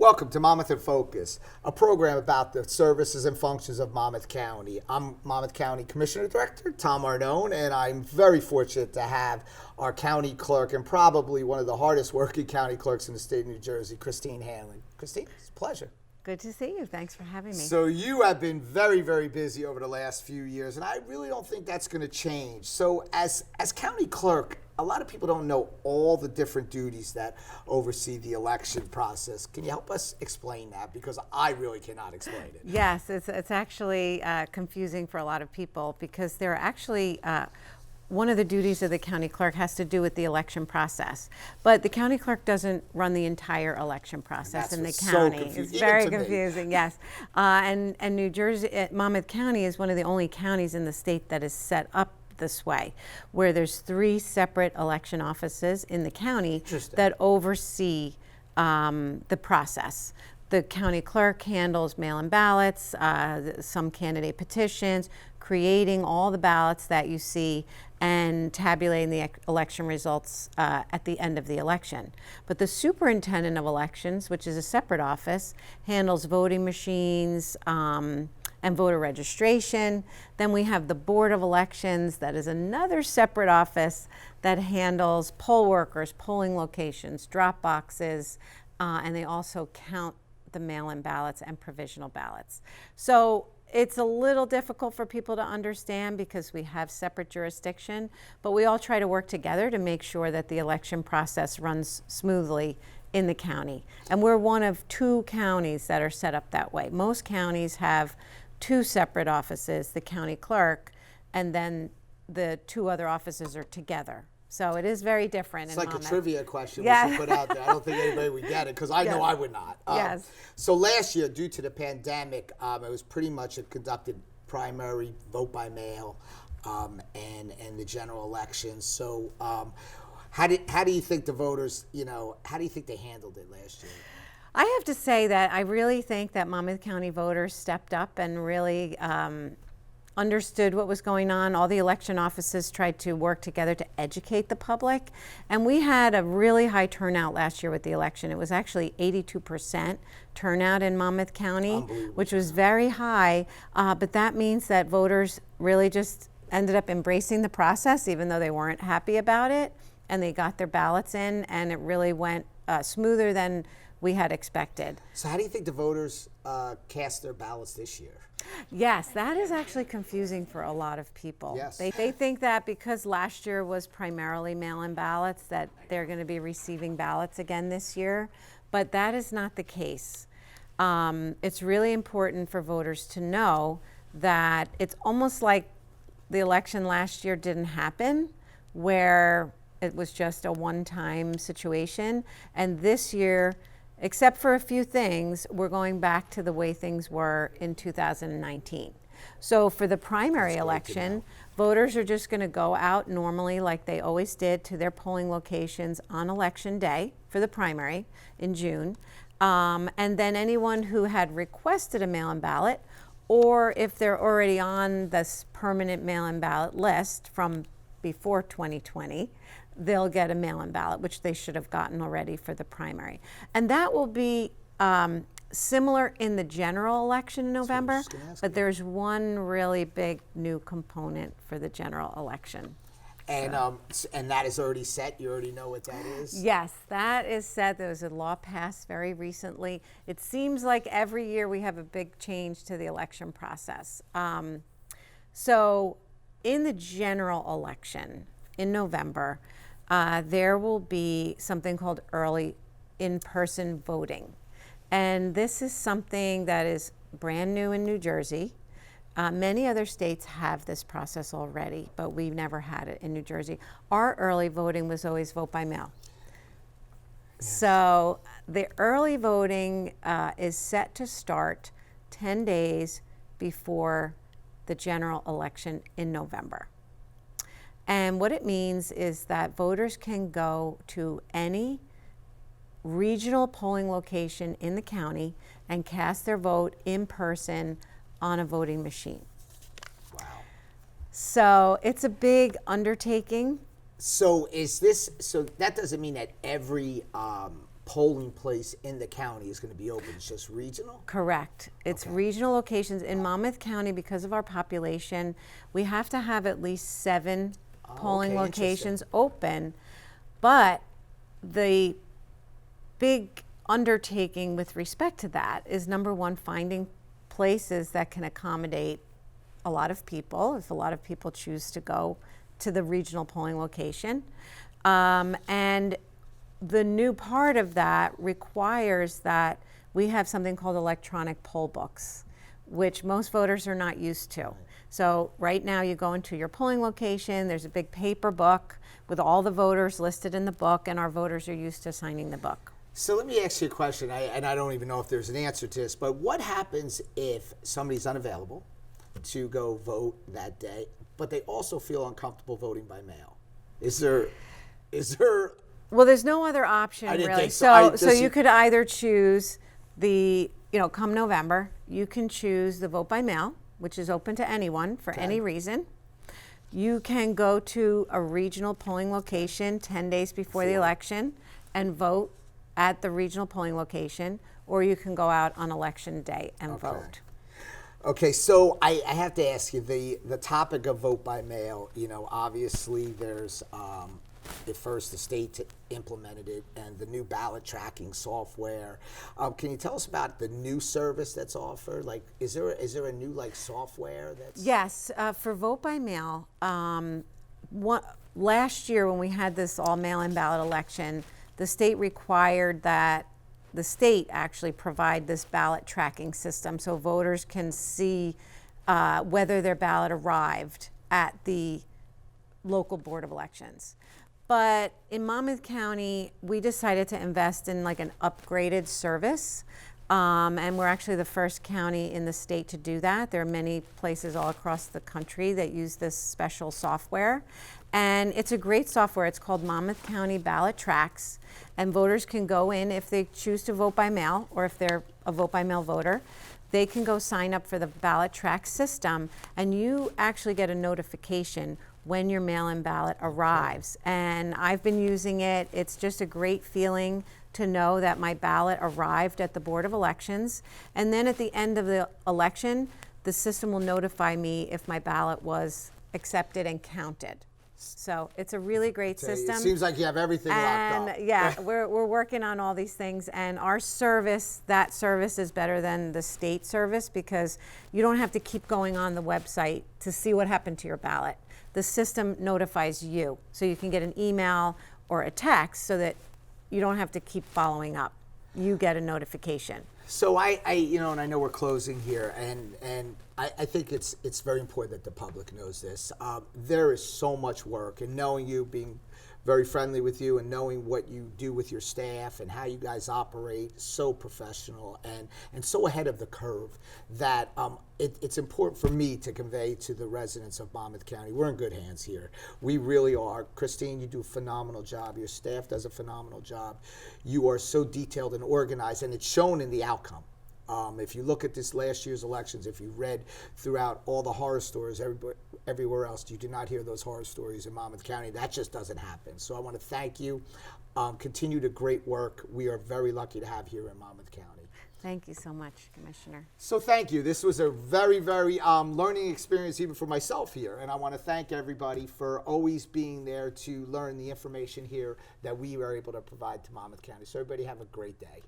Welcome to Monmouth in Focus, a program about the services and functions of Monmouth County. I'm Monmouth County Commissioner Director Tom Arnone, and I'm very fortunate to have our county clerk and probably one of the hardest working county clerks in the state of New Jersey, Christine Hanlon. Christine, it's a pleasure. Good to see you. Thanks for having me. So you have been very, very busy over the last few years, and I really don't think that's going to change. So as county clerk, a lot of people don't know all the different duties that oversee the election process. Can you help us explain that? Because I really cannot explain it. Yes, it's actually confusing for a lot of people because there are actually one of the duties of the county clerk has to do with the election process. But the county clerk doesn't run the entire election process in the county. It's very confusing, yes. And New Jersey, Monmouth County is one of the only counties in the state that is set up this way, where there's 3 separate election offices in the county that oversee the process. The county clerk handles mail-in ballots, some candidate petitions, creating all the ballots that you see and tabulating the election results at the end of the election. But the superintendent of elections, which is a separate office, handles voting machines, and voter registration. Then we have the Board of Elections, that is another separate office that handles poll workers, polling locations, drop boxes, and they also count the mail-in ballots and provisional ballots. So it's a little difficult for people to understand because we have separate jurisdiction, but we all try to work together to make sure that the election process runs smoothly in the county. And we're one of 2 counties that are set up that way. Most counties have 2 separate offices, the county clerk, and then the 2 other offices are together. So it is very different. It's like Monmouth. A trivia question we should put out there. I don't think anybody would get it because I know I would not. Yes. So last year, due to the pandemic, it was pretty much a conducted primary, vote by mail, and the general elections. So how do you think the voters, how do you think they handled it last year? I have to say that I really think that Monmouth County voters stepped up and really understood what was going on. All the election offices tried to work together to educate the public. And we had a really high turnout last year with the election. It was actually 82% turnout in Monmouth County, which was very high. But that means that voters really just ended up embracing the process, even though they weren't happy about it. And they got their ballots in, and it really went smoother than we had expected. So how do you think the voters cast their ballots this year? Yes, that is actually confusing for a lot of people. Yes. They think that because last year was primarily mail-in ballots that they're going to be receiving ballots again this year, but that is not the case. It's really important for voters to know that it's almost like the election last year didn't happen, where it was just a one-time situation, and this year, except for a few things, we're going back to the way things were in 2019. So for the primary election, voters are just going to go out normally like they always did to their polling locations on election day for the primary in June. And then anyone who had requested a mail-in ballot, or if they're already on this permanent mail-in ballot list from before 2020, they'll get a mail-in ballot, which they should have gotten already for the primary. And that will be similar in the general election in November, but there's one really big new component for the general election. And and that is already set? You already know what that is? Yes, that is set. There was a law passed very recently. It seems like every year we have a big change to the election process. So in the general election in November, there will be something called early in-person voting. And this is something that is brand new in New Jersey. Many other states have this process already, but we've never had it in New Jersey. Our early voting was always vote by mail. Yes. So the early voting is set to start 10 days before the general election in November. And what it means is that voters can go to any regional polling location in the county and cast their vote in person on a voting machine. Wow. So it's a big undertaking. So that doesn't mean that every polling place in the county is going to be open. It's just regional? Correct. It's regional locations in Monmouth County. Because of our population, we have to have at least 7 polling okay, locations open. But the big undertaking with respect to that is, number one, finding places that can accommodate a lot of people, if a lot of people choose to go to the regional polling location. And the new part of that requires that we have something called electronic poll books, which most voters are not used to. So right now you go into your polling location, there's a big paper book with all the voters listed in the book, and our voters are used to signing the book. So let me ask you a question, and I don't even know if there's an answer to this, but what happens if somebody's unavailable to go vote that day, but they also feel uncomfortable voting by mail? Is there Well, there's no other option, I didn't really. think so. So you could either choose come November, you can choose the vote by mail, which is open to anyone for any reason. You can go to a regional polling location 10 days before the election and vote at the regional polling location, or you can go out on election day and vote. Okay, so I have to ask you, the topic of vote by mail, obviously there's, at first the state implemented it and the new ballot tracking software. Can you tell us about the new service that's offered? Like, is there a new software that's? Yes, for vote by mail, last year when we had this all mail-in ballot election, the state required that the state actually provide this ballot tracking system so voters can see whether their ballot arrived at the local board of elections. But in Monmouth County, we decided to invest in an upgraded service. And we're actually the first county in the state to do that. There are many places all across the country that use this special software. And it's a great software. It's called Monmouth County Ballot Tracks. And voters can go in if they choose to vote by mail, or if they're a vote by mail voter, they can go sign up for the ballot track system, and you actually get a notification when your mail-in ballot arrives. And I've been using it. It's just a great feeling to know that my ballot arrived at the Board of Elections. And then at the end of the election, the system will notify me if my ballot was accepted and counted. So it's a really great system. It seems like you have everything locked up. And yeah, we're working on all these things, and our service, that service is better than the state service because you don't have to keep going on the website to see what happened to your ballot. The system notifies you, so you can get an email or a text so that you don't have to keep following up. You get a notification. So and I know we're closing here, and I think it's very important that the public knows this. There is so much work, and knowing you, being very friendly with you, and knowing what you do with your staff and how you guys operate, so professional and so ahead of the curve that it's important for me to convey to the residents of Monmouth County, we're in good hands here. We really are. Christine, you do a phenomenal job. Your staff does a phenomenal job. You are so detailed and organized, and it's shown in the outcome. If you look at this last year's elections, if you read throughout all the horror stories everywhere else, you do not hear those horror stories in Monmouth County. That just doesn't happen. So I want to thank you. Continue the great work. We are very lucky to have here in Monmouth County. Thank you so much, Commissioner. So thank you. This was a very, very learning experience even for myself here. And I want to thank everybody for always being there to learn the information here that we were able to provide to Monmouth County. So everybody have a great day.